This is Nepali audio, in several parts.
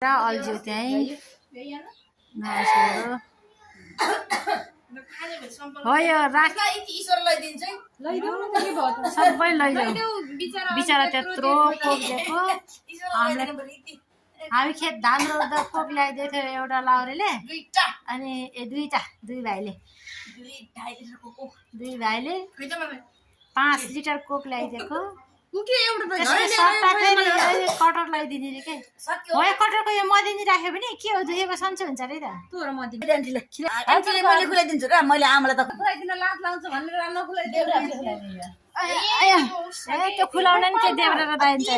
अल्झ्यो त्यहीँ नसोर हो यो सबै लैजाऊ बिचरा त्यत्रो कोक दिएको हामी खेत धान रोप्दा कोक ल्याइदिएको थियो एउटा लाउरेले अनि दुई भाइले 5 लिटर कोक ल्याइदिएको कटर लगाइदिने रे के हो कटरको यो मदिनी राख्यो भने के हो दुखेको सन्चो हुन्छ अरे त मैले खुलाइदिन्छु र मैले आमालाई त खुलाइदिन लाज लाउँछ भनेर नखुलाइदिएर त्यो खुलाउन नि के देब्रे र दाइन्छ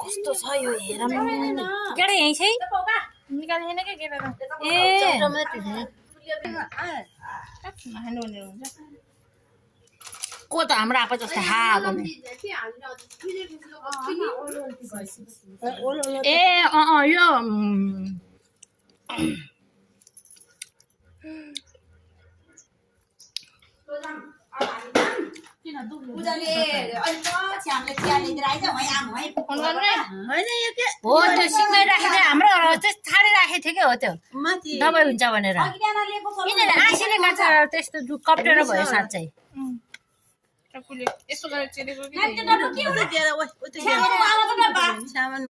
कस्तो छ यो हेर केटा यहीँ छै निकाल्दैन के केटा को त हाम्रो आपा जस्तो यो हो त्यो सिँगै राखेर हाम्रो छाडे राखेको थियो क्या हो त्यो दबाई हुन्छ भनेर यिनीहरूले आँसीले काट्छ त्यस्तो कप्टेर भयो साँच्चै यसो गरेर